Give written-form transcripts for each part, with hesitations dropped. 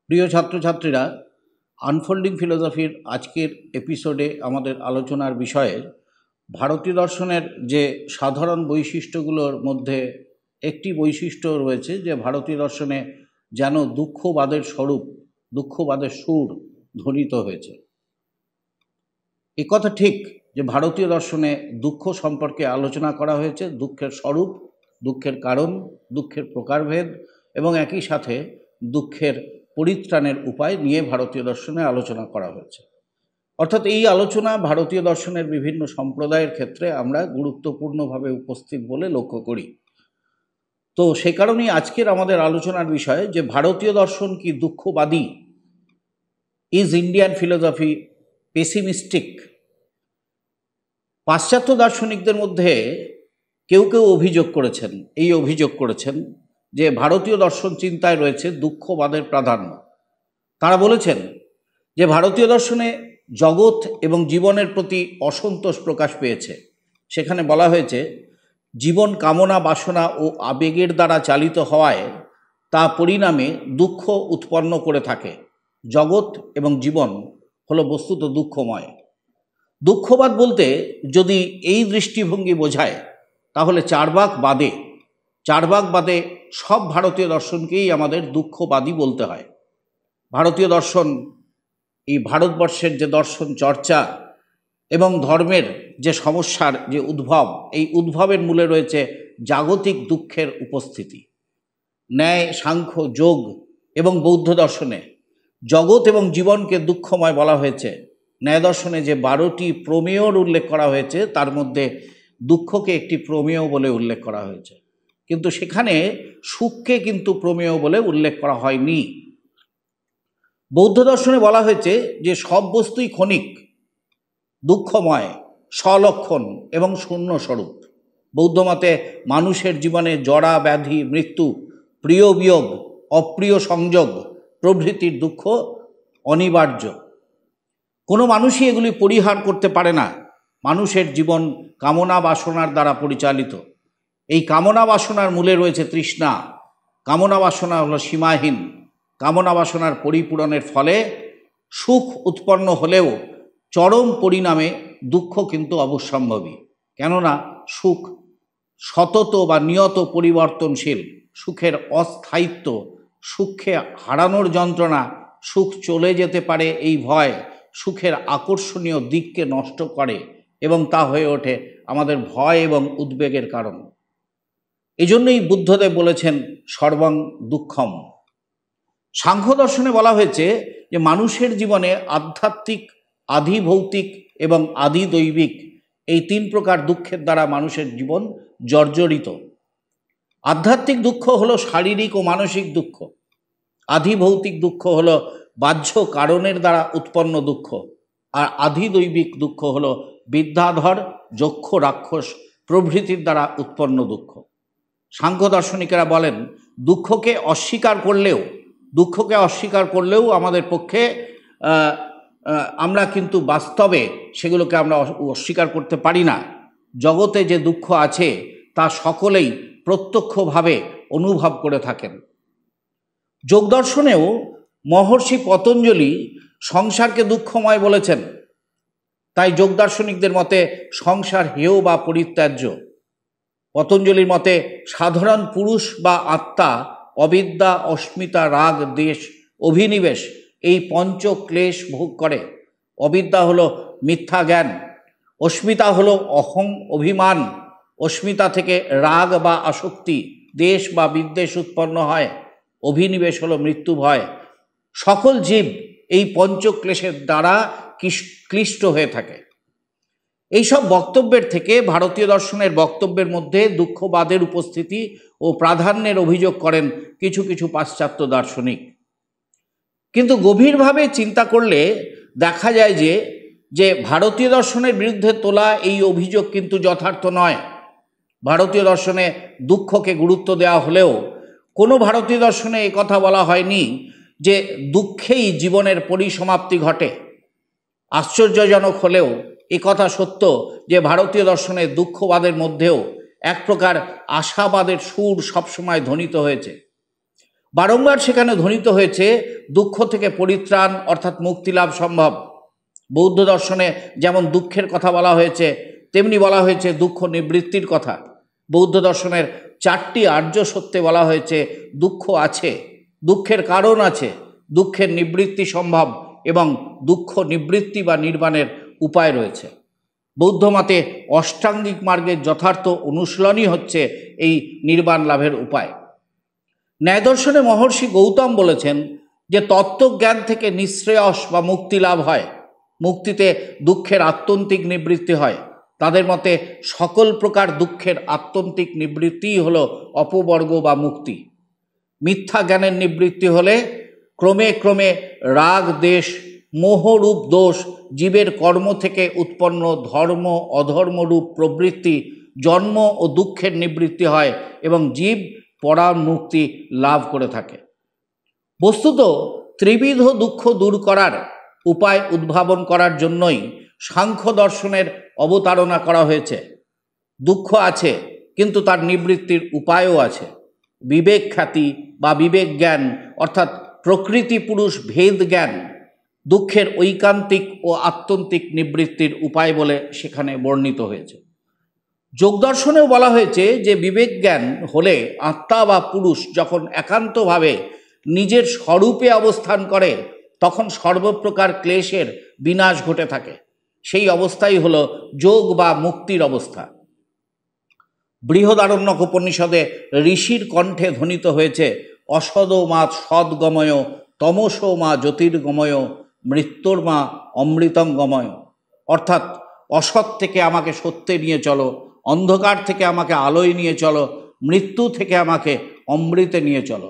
প্রিয় ছাত্রছাত্রীরা, আনফোল্ডিং ফিলোসফির আজকের এপিসোডে আমাদের আলোচনার বিষয়ে ভারতীয় দর্শনের যে সাধারণ বৈশিষ্ট্যগুলোর মধ্যে একটি বৈশিষ্ট্য রয়েছে যে ভারতীয় দর্শনে যেন দুঃখবাদের স্বরূপ, দুঃখবাদের সুর ধ্বনিত হয়েছে। এ কথা ঠিক যে ভারতীয় দর্শনে দুঃখ সম্পর্কে আলোচনা করা হয়েছে, দুঃখের স্বরূপ, দুঃখের কারণ, দুঃখের প্রকারভেদ এবং একই সাথে দুঃখের পরিত্রাণের উপায় নিয়ে ভারতীয় দর্শনে আলোচনা করা হয়েছে। অর্থাৎ এই আলোচনা ভারতীয় দর্শনের বিভিন্ন সম্প্রদায়ের ক্ষেত্রে আমরা গুরুত্বপূর্ণভাবে উপস্থিত বলে লক্ষ্য করি। তো সে কারণেই আজকের আমাদের আলোচনার বিষয় যে ভারতীয় দর্শন কি দুঃখবাদী? Is Indian philosophy pessimistic? পাশ্চাত্য দার্শনিকদের মধ্যে কেউ কেউ অভিযোগ করেছেন যে ভারতীয় দর্শন চিন্তায় রয়েছে দুঃখবাদের প্রাধান্য। তারা বলেছেন যে ভারতীয় দর্শনে জগৎ এবং জীবনের প্রতি অসন্তোষ প্রকাশ পেয়েছে। সেখানে বলা হয়েছে জীবন কামনা, বাসনা ও আবেগের দ্বারা চালিত হওয়ায় তা পরিণামে দুঃখ উৎপন্ন করে থাকে। জগৎ এবং জীবন হলো বস্তুত দুঃখময়। দুঃখবাদ বলতে যদি এই দৃষ্টিভঙ্গি বোঝায় তাহলে চারবাক বাদে সব ভারতীয় দর্শনকেই আমাদের দুঃখবাদী বলতে হয়। ভারতীয় দর্শন এই ভারতবর্ষের যে দর্শন চর্চা এবং ধর্মের যে সমস্যার যে উদ্ভব, এই উদ্ভবের মূলে রয়েছে জাগতিক দুঃখের উপস্থিতি। ন্যায়, সাংখ্য, যোগ এবং বৌদ্ধ দর্শনে জগৎ এবং জীবনকে দুঃখময় বলা হয়েছে। ন্যায় দর্শনে যে 12টি প্রমেয়র উল্লেখ করা হয়েছে তার মধ্যে দুঃখকে একটি প্রমেয় বলে উল্লেখ করা হয়েছে, কিন্তু সেখানে সুখকে কিন্তু প্রমেয় বলে উল্লেখ করা হয়নি। বৌদ্ধ দর্শনে বলা হয়েছে যে সব বস্তুই ক্ষণিক, দুঃখময়, স্বলক্ষণ এবং শূন্য স্বরূপ। বৌদ্ধ মতে মানুষের জীবনে জরা, ব্যাধি, মৃত্যু, প্রিয় বিয়োগ, অপ্রিয় সংযোগ প্রভৃতির দুঃখ অনিবার্য। কোনো মানুষই এগুলি পরিহার করতে পারে না। মানুষের জীবন কামনা বাসনার দ্বারা পরিচালিত। এই কামনা বাসনার মূলে রয়েছে তৃষ্ণা। কামনা বাসনা হলো সীমাহীন। কামনা বাসনার পরিপূরণের ফলে সুখ উৎপন্ন হলেও চরম পরিণামে দুঃখ কিন্তু অবশ্যম্ভাবী। কেননা সুখ সতত বা নিয়ত পরিবর্তনশীল। সুখের অস্থায়িত্ব, সুখকে হারানোর যন্ত্রণা, সুখ চলে যেতে পারে এই ভয় সুখের আকর্ষণীয় দিককে নষ্ট করে এবং তা হয়ে ওঠে আমাদের ভয় এবং উদ্বেগের কারণ। এজন্যই বুদ্ধদেব বলেছেন সর্বং দুঃখম। সাংখ্য দর্শনে বলা হয়েছে যে মানুষের জীবনে আধ্যাত্মিক, আধিভৌতিক এবং আধিদৈবিক এই 3 প্রকার দুঃখের দ্বারা মানুষের জীবন জর্জরিত। আধ্যাত্মিক দুঃখ হলো শারীরিক ও মানসিক দুঃখ। আধিভৌতিক দুঃখ হলো বাহ্য কারণের দ্বারা উৎপন্ন দুঃখ। আর আধিদৈবিক দুঃখ হলো বিদ্যাধর, যক্ষ, রাক্ষস প্রভৃতির দ্বারা উৎপন্ন দুঃখ। সাংখ্য দার্শনিকেরা বলেন দুঃখকে অস্বীকার করলেও আমাদের পক্ষে আমরা কিন্তু বাস্তবে সেগুলোকে আমরা অস্বীকার করতে পারি না। জগতে যে দুঃখ আছে তা সকলেই প্রত্যক্ষভাবে অনুভব করে থাকেন। যোগ দর্শনেও মহর্ষি পতঞ্জলি সংসারকে দুঃখময় বলেছেন। তাই যোগ দার্শনিকদের মতে সংসার হেয় বা পরিত্যাজ্য। পতঞ্জলির মতে সাধারণ পুরুষ বা আত্মা অবিদ্যা, অস্মিতা, রাগ, দ্বেষ, অভিনিবেশ এই 5 ক্লেশ ভোগ করে। অবিদ্যা হলো মিথ্যা জ্ঞান, অস্মিতা হলো অহং অভিমান, অস্মিতা থেকে রাগ বা আসক্তি, দ্বেষ বা বিদ্বেষ উৎপন্ন হয়, অভিনিবেশ হলো মৃত্যু ভয়। সকল জীব এই 5 ক্লেশের দ্বারা ক্লিষ্ট হয়ে থাকে। এইসব বক্তব্যের থেকে ভারতীয় দর্শনের বক্তব্যের মধ্যে দুঃখবাদের উপস্থিতি ও প্রাধান্যের অভিযোগ করেন কিছু কিছু পাশ্চাত্য দার্শনিক। কিন্তু গভীরভাবে চিন্তা করলে দেখা যায় যে ভারতীয় দর্শনের বিরুদ্ধে তোলা এই অভিযোগ কিন্তু যথার্থ নয়। ভারতীয় দর্শনে দুঃখকে গুরুত্ব দেওয়া হলেও কোনো ভারতীয় দর্শনে এই কথা বলা হয়নি যে দুঃখেই জীবনের পরিসমাপ্তি ঘটে। আশ্চর্যজনক হলেও এ কথা সত্য যে ভারতীয় দর্শনের দুঃখবাদের মধ্যেও এক প্রকার আশাবাদের সুর সবসময় ধ্বনিত হয়েছে। বারংবার সেখানে ধ্বনিত হয়েছে দুঃখ থেকে পরিত্রাণ অর্থাৎ মুক্তি লাভ সম্ভব। বৌদ্ধ দর্শনে যেমন দুঃখের কথা বলা হয়েছে, তেমনি বলা হয়েছে দুঃখ নিবৃত্তির কথা। বৌদ্ধ দর্শনের 4টি আর্য সত্যে বলা হয়েছে দুঃখ আছে, দুঃখের কারণ আছে, দুঃখের নিবৃত্তি সম্ভব এবং দুঃখ নিবৃত্তি বা নির্বাণের উপায় রয়েছে। বৌদ্ধ মতে অষ্টাঙ্গিক মার্গের যথার্থ অনুশীলনই হচ্ছে এই নির্বাণ লাভের উপায়। ন্যায় দর্শনে মহর্ষি গৌতম বলেছেন যে তত্ত্বজ্ঞান থেকে নিঃশ্রেয়স বা মুক্তি লাভ হয়, মুক্তিতে দুঃখের আত্যন্তিক নিবৃত্তি হয়। তাদের মতে সকল প্রকার দুঃখের আত্যন্তিক নিবৃত্তিই হলো অপবর্গ বা মুক্তি। মিথ্যা জ্ঞানের নিবৃত্তি হলে ক্রমে ক্রমে রাগ দেশ মোহরূপ দোষ জীবের কর্ম থেকে উৎপন্ন ধর্ম অধর্মরূপ প্রবৃত্তি জন্ম ও দুঃখের নিবৃত্তি হয় এবং জীব পরাণ মুক্তি লাভ করে থাকে। বস্তুত ত্রিবিধ দুঃখ দূর করার উপায় উদ্ভাবন করার জন্যই সাংখ্য দর্শনের অবতারণা করা হয়েছে। দুঃখ আছে, কিন্তু তার নিবৃত্তির উপায়ও আছে। বিবেক খ্যাতি বা বিবেক জ্ঞান অর্থাৎ প্রকৃতি পুরুষ ভেদ জ্ঞান দুঃখের ঐকান্তিক ও আত্যন্তিক নিবৃত্তির উপায় বলে সেখানে বর্ণিত হয়েছে। যোগদর্শনেও বলা হয়েছে যে বিবেক জ্ঞান হলে আত্মা বা পুরুষ যখন একান্তভাবে নিজের স্বরূপে অবস্থান করে তখন সর্বপ্রকার ক্লেশের বিনাশ ঘটে থাকে। সেই অবস্থাই হলো যোগ বা মুক্তির অবস্থা। বৃহদারণ্যক উপনিষদে ঋষির কণ্ঠে ধ্বনিত হয়েছে অসদো মা সদ্গময় তমসো মা জ্যোতির্গময় মৃত্যুর মা অমৃতং গময়। অর্থাৎ অসৎ থেকে আমাকে সত্যে নিয়ে চলো, অন্ধকার থেকে আমাকে আলোয় নিয়ে চলো, মৃত্যু থেকে আমাকে অমৃতে নিয়ে চলো।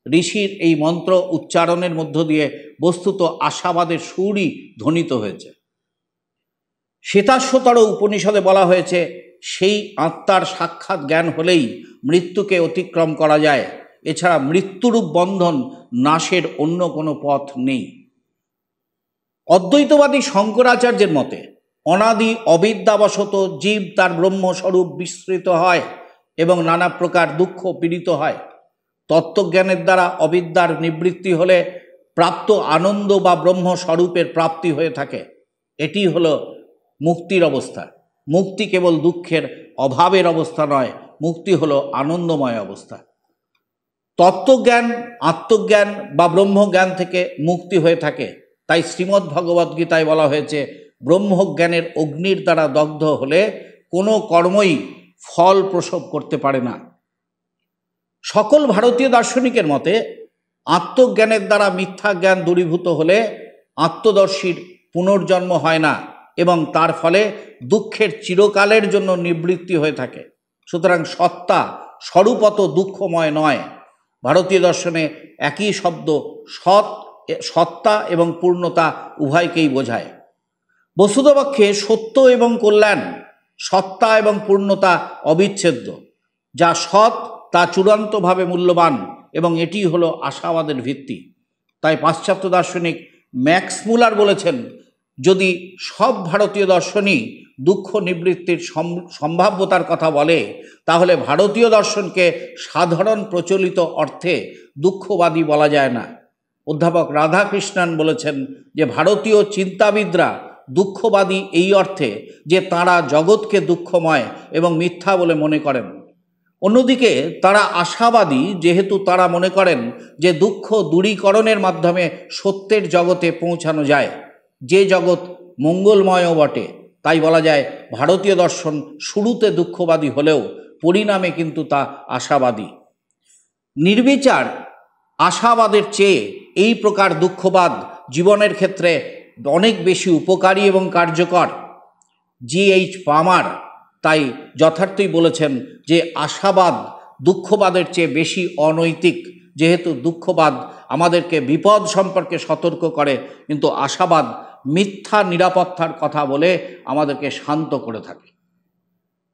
ঋষির এই মন্ত্র উচ্চারণের মধ্য দিয়ে বস্তুত আশাবাদের সুরই ধ্বনিত হয়েছে। শ্বেতাশ্বতর উপনিষদে বলা হয়েছে সেই আত্মার সাক্ষাৎ জ্ঞান হলেই মৃত্যুকে অতিক্রম করা যায়, এছাড়া মৃত্যুরূপ বন্ধন নাশের অন্য কোনো পথ নেই। অদ্বৈতবাদী শঙ্করাচার্যের মতে অনাদি অবিদ্যাবশত জীব তার ব্রহ্মস্বরূপ বিস্মৃত হয় এবং নানা প্রকার দুঃখ পীড়িত হয়। তত্ত্বজ্ঞানের দ্বারা অবিদ্যার নিবৃত্তি হলে প্রাপ্ত আনন্দ বা ব্রহ্মস্বরূপের প্রাপ্তি হয়ে থাকে। এটি হলো মুক্তির অবস্থা। মুক্তি কেবল দুঃখের অভাবের অবস্থা নয়, মুক্তি হলো আনন্দময় অবস্থা। তত্ত্বজ্ঞান আত্মজ্ঞান বা ব্রহ্মজ্ঞান থেকে মুক্তি হয়ে থাকে। তাই শ্রীমদ্ ভগবদ্গীতায় বলা হয়েছে ব্রহ্মজ্ঞানের অগ্নির দ্বারা দগ্ধ হলে কোনো কর্মই ফল প্রসব করতে পারে না। সকল ভারতীয় দার্শনিকের মতে আত্মজ্ঞানের দ্বারা মিথ্যা জ্ঞান দূরীভূত হলে আত্মদর্শীর পুনর্জন্ম হয় না এবং তার ফলে দুঃখের চিরকালের জন্য নিবৃত্তি হয়ে থাকে। সুতরাং সত্তা স্বরূপত দুঃখময় নয়। ভারতীয় দর্শনে একই শব্দ সত্তা এবং পূর্ণতা উভয়কেই বোঝায়। বস্তুতপক্ষে সত্য এবং কল্যাণ, সত্তা এবং পূর্ণতা অবিচ্ছেদ্য। যা সৎ তা চূড়ান্তভাবে মূল্যবান এবং এটি হলো আশাবাদের ভিত্তি। তাই পাশ্চাত্য দার্শনিক ম্যাক্স মুলার বলেছেন, যদি সব ভারতীয় দর্শনই দুঃখ নিবৃত্তির সম্ভাব্যতার কথা বলে তাহলে ভারতীয় দর্শনকে সাধারণ প্রচলিত অর্থে দুঃখবাদী বলা যায় না। অধ্যাপক রাধাকৃষ্ণন বলেছেন যে ভারতীয় চিন্তাবিদরা দুঃখবাদী এই অর্থে যে তাঁরা জগৎকে দুঃখময় এবং মিথ্যা বলে মনে করেন। অন্যদিকে তারা আশাবাদী যেহেতু তারা মনে করেন যে দুঃখ দূরীকরণের মাধ্যমে সত্যের জগতে পৌঁছানো যায়, যে জগৎ মঙ্গলময়ও বটে। তাই বলা যায় ভারতীয় দর্শন শুরুতে দুঃখবাদী হলেও পরিণামে কিন্তু তা আশাবাদী। নির্বিচার আশাবাদের চেয়ে এই প্রকার দুঃখবাদ জীবনের ক্ষেত্রে অনেক বেশি উপকারী এবং কার্যকর। জি.এইচ. পামার তাই যথার্থই বলেছেন যে আশাবাদ দুঃখবাদের চেয়ে বেশি অনৈতিক, যেহেতু দুঃখবাদ আমাদেরকে বিপদ সম্পর্কে সতর্ক করে, কিন্তু আশাবাদ মিথ্যা নিরাপত্তার কথা বলে আমাদেরকে শান্ত করে থাকে।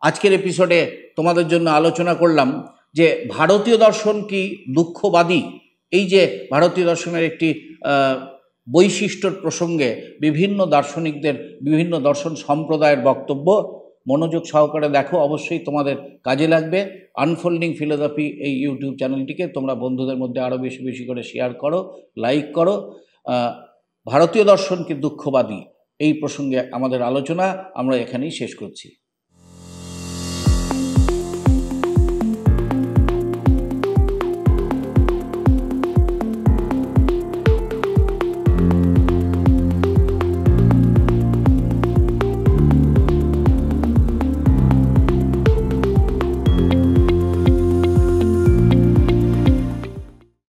আজকের এপিসোডে তোমাদের জন্য আলোচনা করলাম যে ভারতীয় দর্শন কি দুঃখবাদী। এই যে ভারতীয় দর্শনের একটি বৈশিষ্ট্যর প্রসঙ্গে বিভিন্ন দার্শনিকদের বিভিন্ন দর্শন সম্প্রদায়ের বক্তব্য, মনোযোগ সহকারে দেখো, অবশ্যই তোমাদের কাজে লাগবে। আনফোল্ডিং ফিলোসফি এই ইউটিউব চ্যানেলটিকে তোমরা বন্ধুদের মধ্যে আরও বেশি বেশি করে শেয়ার করো, লাইক করো। ভারতীয় দর্শন কি দুঃখবাদী, এই প্রসঙ্গে আমাদের আলোচনা আমরা এখানেই শেষ করছি।